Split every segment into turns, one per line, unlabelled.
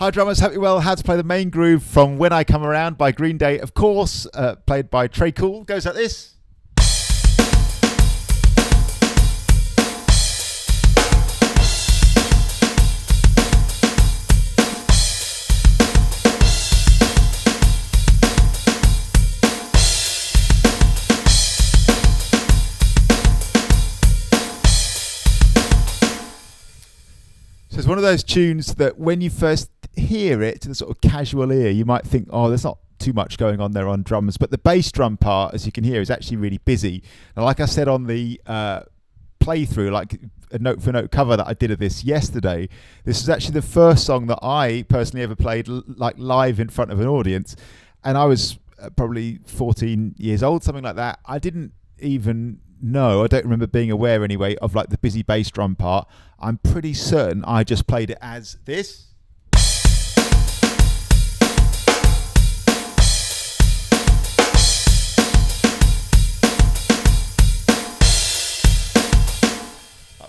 Hi drummers, hope you're well. How to play the main groove from When I Come Around by Green Day, of course, played by Trey Cool. Goes like this. So it's one of those tunes that when you first hear it to the sort of casual ear, you might think, oh, there's not too much going on there on drums. But the bass drum part, as you can hear, is actually really busy. And like I said on the playthrough, like a note for note cover that I did of this yesterday, this is actually the first song that I personally ever played like live in front of an audience. And I was probably 14 years old, something like that. I didn't even know, I don't remember being aware anyway, of like the busy bass drum part. I'm pretty certain I just played it as this.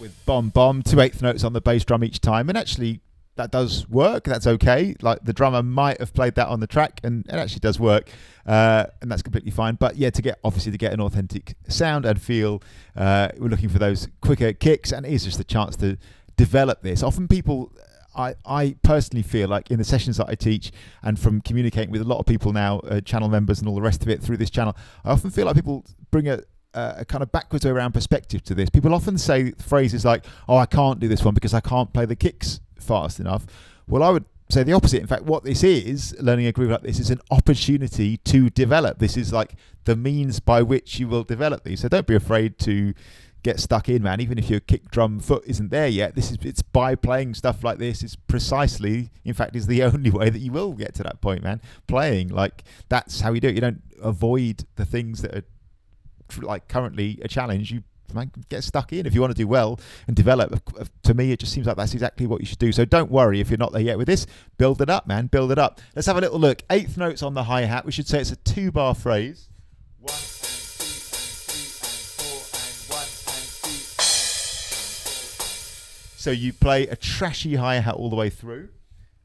With bomb bomb, 2/8 notes on the bass drum each time, and actually that does work. That's okay. Like the drummer might have played that on the track, and it actually does work, and that's completely fine. But yeah, to get an authentic sound and feel, we're looking for those quicker kicks, and it is just a chance to develop this. Often people, I personally feel like in the sessions that I teach, and from communicating with a lot of people now, channel members and all the rest of it through this channel, I often feel like people bring a kind of backwards around perspective to this. People often say phrases like, oh, I can't do this one because I can't play the kicks fast enough. Well, I would say the opposite. In fact, what this is, learning a groove like this, is an opportunity to develop. This is like the means by which you will develop these. So don't be afraid to get stuck in, man. Even if your kick drum foot isn't there yet, it's by playing stuff like this is precisely, in fact, is the only way that you will get to that point, man. Playing, like, that's how you do it. You don't avoid the things that are like currently a challenge. You get stuck in if you want to do well and develop. To me, it just seems like that's exactly what you should do. So don't worry if you're not there yet with this. Build it up, man. Build it up. Let's have a little look. 8th notes on the hi-hat. We should say it's a 2-bar phrase. 1 and 2 and 3 and 4 and 1 and 2 and 4. So you play a trashy hi-hat all the way through.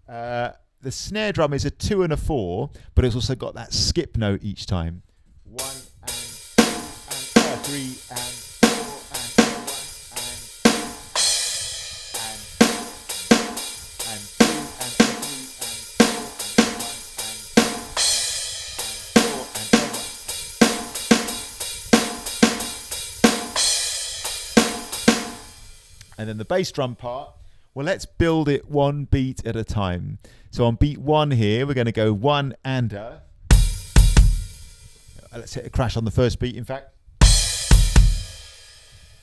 The snare drum is a 2 and a 4, but it's also got that skip note each time. 1 and 2 and 3 and 4 and 2 and 4. And then the bass drum part, well, let's build it one beat at a time. So on beat 1 here, we're going to go 1 and a. Let's hit a crash on the first beat, in fact.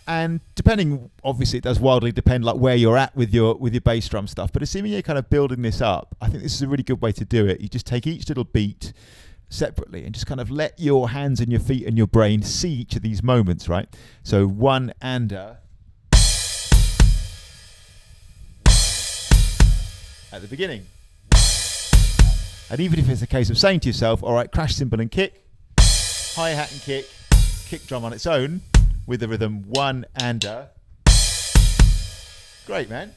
And depending, obviously it does wildly depend like where you're at with your bass drum stuff, but assuming you're kind of building this up, I think this is a really good way to do it. You just take each little beat separately and just kind of let your hands and your feet and your brain see each of these moments, right? So 1 and a. At the beginning. And even if it's a case of saying to yourself, all right, crash cymbal and kick, hi-hat and kick drum on its own with the rhythm 1 and a. Great, man.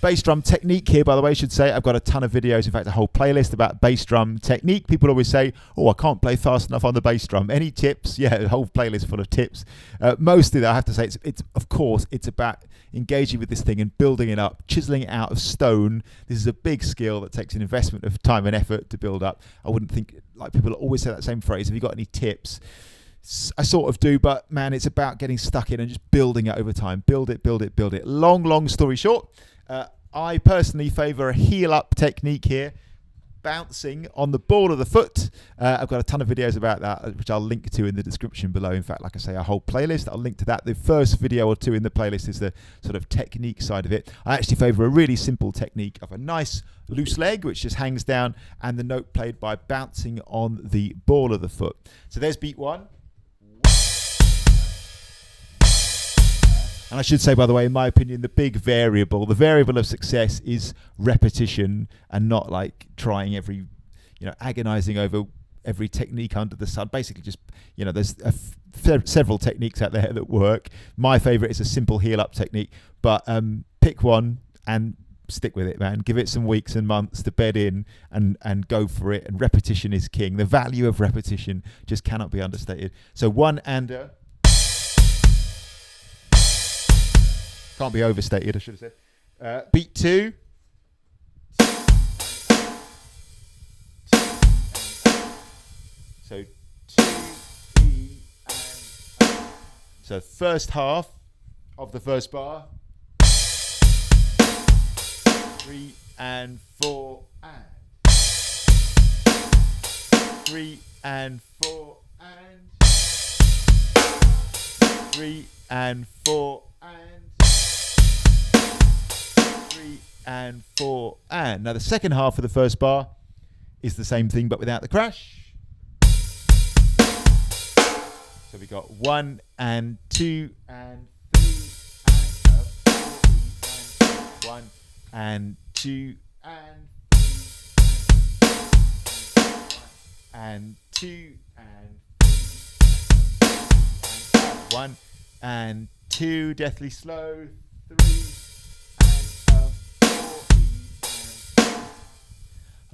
Bass drum technique here, by the way, I should say. I've got a ton of videos, in fact, a whole playlist about bass drum technique. People always say, oh, I can't play fast enough on the bass drum. Any tips? Yeah, a whole playlist full of tips. Mostly, though, I have to say, it's of course, it's about engaging with this thing and building it up, chiseling it out of stone. This is a big skill that takes an investment of time and effort to build up. I wouldn't think, like people always say that same phrase, have you got any tips? I sort of do, but man, it's about getting stuck in and just building it over time. Build it, build it, build it. Long story short, I personally favour a heel up technique here, bouncing on the ball of the foot. I've got a ton of videos about that, which I'll link to in the description below. In fact, like I say, a whole playlist. I'll link to that. The first video or two in the playlist is the sort of technique side of it. I actually favour a really simple technique of a nice loose leg, which just hangs down, and the note played by bouncing on the ball of the foot. So there's beat 1. And I should say, by the way, in my opinion, the variable of success is repetition, and not like trying agonizing over every technique under the sun. Basically just, there's several techniques out there that work. My favorite is a simple heel up technique, but pick one and stick with it, man. Give it some weeks and months to bed in and go for it. And repetition is king. The value of repetition just cannot be understated. So 1 and can't be overstated, I should have said. Beat 2. So 2, E, and so first half of the first bar. 3 and 4 and 3 and 4 and 3 and 4 and 3 and 4 and. Now the second half of the first bar is the same thing but without the crash. So we got 1 and 2 and 3 and 4 and 1 and 2 and 3 and 2 and 1 and 2, deathly slow, 3 and 4 and.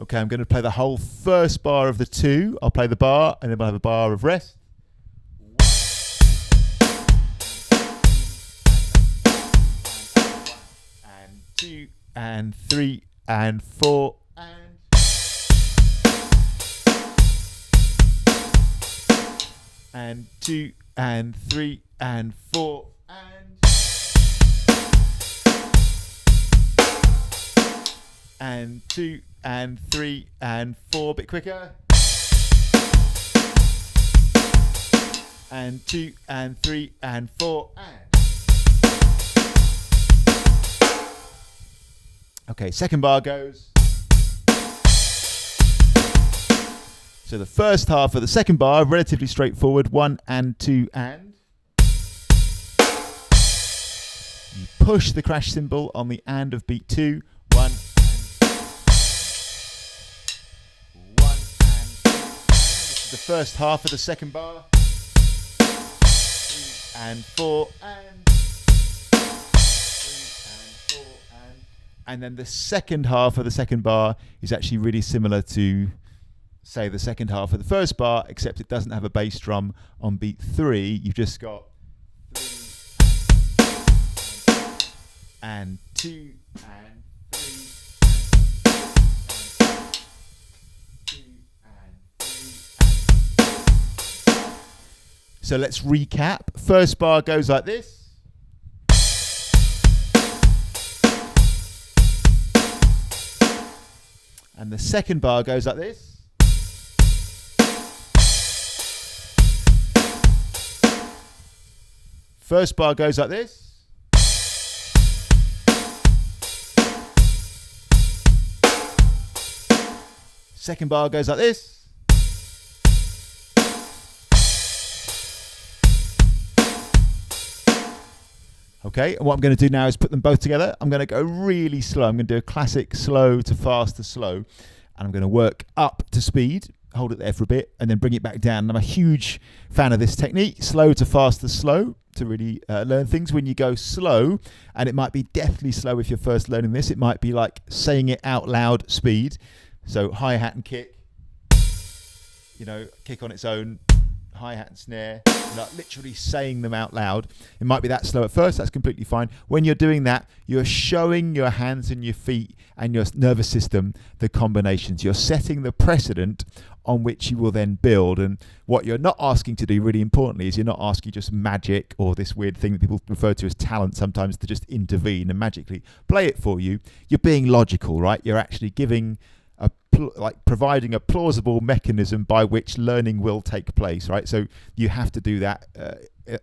Okay, I'm going to play the whole first bar of the 2. I'll play the bar and then we'll have a bar of rest. 2 and 3 and 4 and 2 and 3 and 4 and 2 and 3 and 4, a bit quicker, and 2 and 3 and 4 and. Okay, second bar goes. So the first half of the second bar, relatively straightforward, 1 and 2 and. You push the crash cymbal on the and of beat 2, 1 and 1 and 2 and. This is the first half of the second bar. 3 and 4 and. And then the second half of the second bar is actually really similar to, say, the second half of the first bar, except it doesn't have a bass drum on beat 3. You've just got 3 and 2 and 3 and 2 and 3 and. So let's recap. First bar goes like this. And the second bar goes like this. First bar goes like this. Second bar goes like this. Okay, and what I'm going to do now is put them both together. I'm going to go really slow. I'm going to do a classic slow to fast to slow. And I'm going to work up to speed, hold it there for a bit, and then bring it back down. And I'm a huge fan of this technique, slow to fast to slow, to really learn things. When you go slow, and it might be deathly slow if you're first learning this, it might be like saying it out loud speed. So hi-hat and kick, you know, kick on its own, hi-hat and snare, like literally saying them out loud. It might be that slow at first, that's completely fine. When you're doing that, you're showing your hands and your feet and your nervous system the combinations. You're setting the precedent on which you will then build. And what you're not asking to do, really importantly, is you're not asking just magic or this weird thing that people refer to as talent sometimes, to just intervene and magically play it for you. You're being logical, right? You're actually giving providing a plausible mechanism by which learning will take place, right? So you have to do that,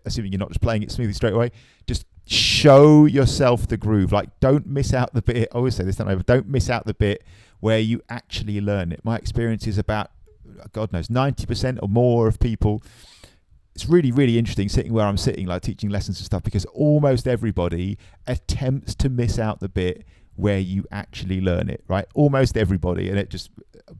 assuming you're not just playing it smoothly straight away. Just show yourself the groove. Like, don't miss out the bit. I always say this, don't I? But don't miss out the bit where you actually learn it. My experience is about, God knows, 90% or more of people. It's really, really interesting sitting where I'm sitting, like teaching lessons and stuff, because almost everybody attempts to miss out the bit where you actually learn it, right? Almost everybody. And it just,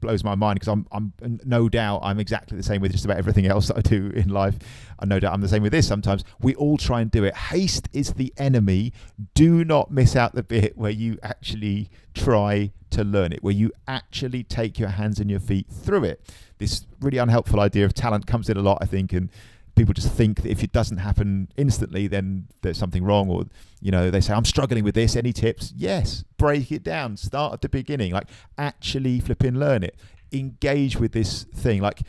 blows my mind, because I'm no doubt I'm exactly the same with just about everything else that I do in life. I no doubt I'm the same with this sometimes. We all try and do it. Haste is the enemy. Do not miss out the bit where you actually try to learn it, where you actually take your hands and your feet through it. This really unhelpful idea of talent comes in a lot, I think, and people just think that if it doesn't happen instantly, then there's something wrong, or they say, I'm struggling with this, any tips? Yes, break it down, start at the beginning, like actually flipping learn it, engage with this thing, like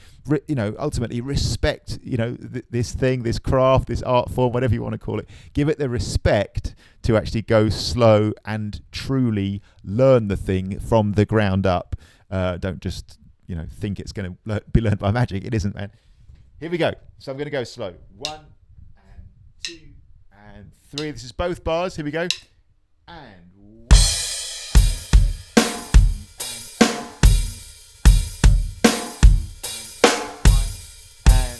ultimately respect this thing, this craft, this art form, whatever you want to call it. Give it the respect to actually go slow and truly learn the thing from the ground up. Don't just think it's going to be learned by magic. It isn't, man. Here we go. So I'm going to go slow. 1 and 2 and 3. This is both bars. Here we go. And 1 and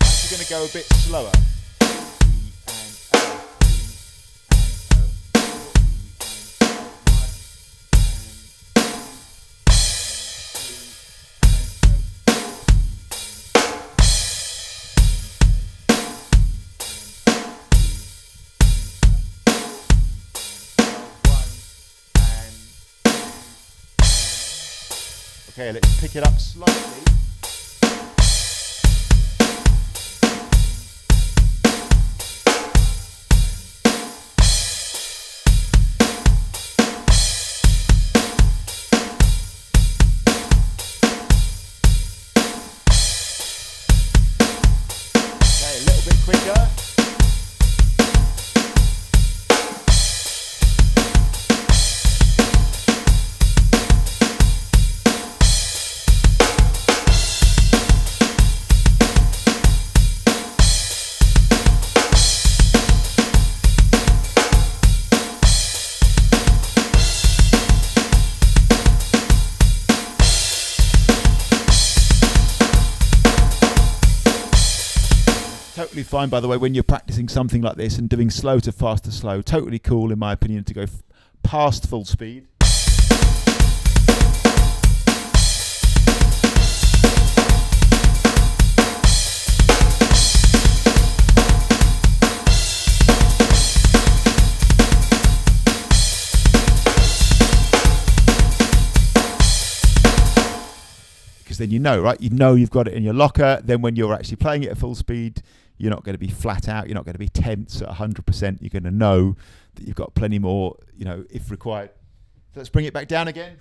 actually going to go a bit slower. Okay, let's pick it up slightly. Okay, a little bit quicker. Totally fine, by the way, when you're practicing something like this and doing slow to fast to slow. Totally cool, in my opinion, to go past full speed. Because then right? You've got it in your locker. Then when you're actually playing it at full speed, you're not going to be flat out. You're not going to be tense at 100%. You're going to know that you've got plenty more, if required. So let's bring it back down again.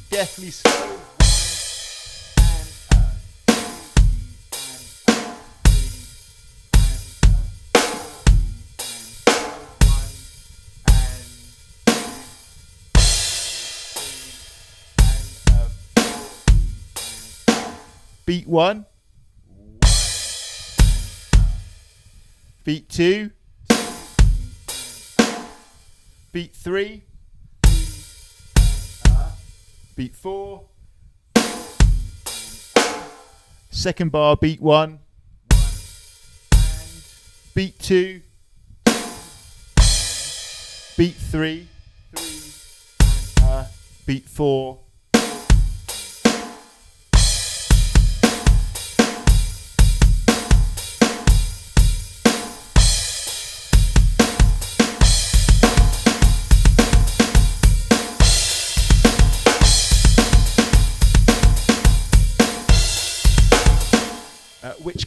Definitely slow. Beat 1. Beat 2. Beat 3. Beat 4. Second bar, beat 1. Beat 2. Beat 3. Beat 4.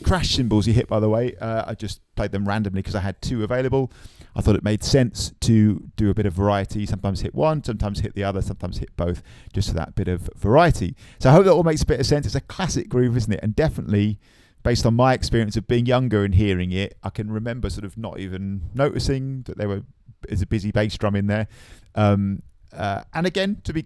crash cymbals you hit, by the way. I just played them randomly because I had 2 available. I thought it made sense to do a bit of variety. Sometimes hit one, sometimes hit the other, sometimes hit both, just for that bit of variety. So I hope that all makes a bit of sense. It's a classic groove, isn't it? And definitely, based on my experience of being younger and hearing it, I can remember sort of not even noticing that there is a busy bass drum in there. And again, to be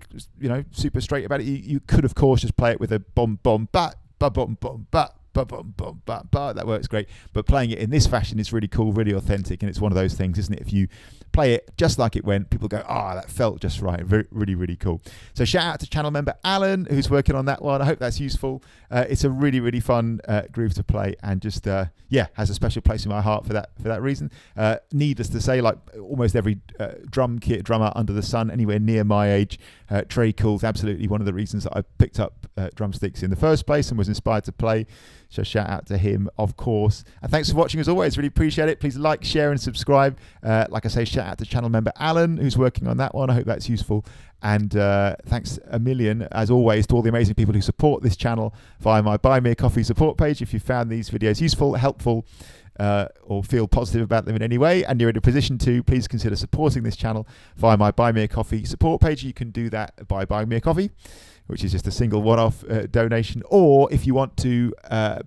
super straight about it, you could of course just play it with a bom bom bat, ba bom bom bat, ba bom bom bat, ba. That works great. But playing it in this fashion is really cool, really authentic, and it's one of those things, isn't it? If you play it just like it went, people go, that felt just right. Really, really cool. So shout out to channel member Alan, who's working on that one. I hope that's useful. It's a really, really fun groove to play, and just has a special place in my heart for that reason. Needless to say, like almost every drum kit drummer under the sun, anywhere near my age, Trey Cool's absolutely one of the reasons that I picked up drumsticks in the first place and was inspired to play. So shout out to him, of course. And thanks for watching as always. Really appreciate it. Please like, share, and subscribe. Like I say, shout out to channel member Alan, who's working on that one. I hope that's useful. And thanks a million, as always, to all the amazing people who support this channel via my Buy Me a Coffee support page. If you found these videos useful, helpful, or feel positive about them in any way, and you're in a position to, please consider supporting this channel via my Buy Me a Coffee support page. You can do that by buying me a coffee, which is just a single one-off donation. Or if you want to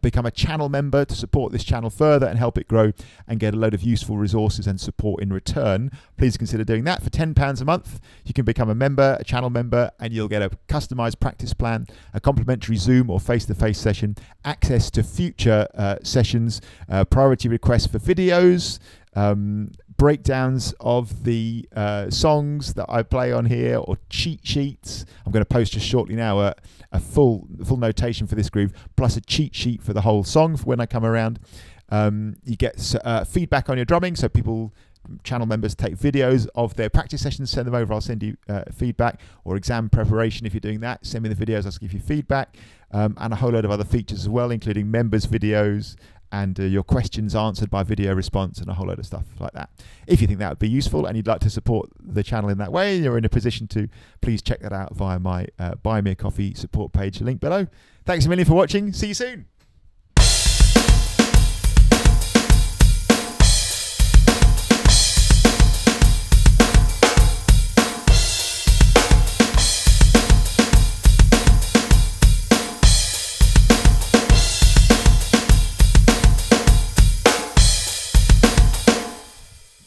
become a channel member to support this channel further and help it grow and get a load of useful resources and support in return, please consider doing that. For £10 a month, you can become a member, a channel member, and you'll get a customized practice plan, a complimentary Zoom or face-to-face session, access to future sessions, priority requests for videos, breakdowns of the songs that I play on here, or cheat sheets. I'm going to post just shortly now a full notation for this groove, plus a cheat sheet for the whole song for when I come around. You get feedback on your drumming, so channel members take videos of their practice sessions, send them over, I'll send you feedback, or exam preparation if you're doing that, send me the videos, I'll give you feedback, and a whole load of other features as well, including members videos, and your questions answered by video response, and a whole load of stuff like that. If you think that would be useful and you'd like to support the channel in that way, and you're in a position to, please check that out via my Buy Me a Coffee support page, link below. Thanks a million for watching. See you soon.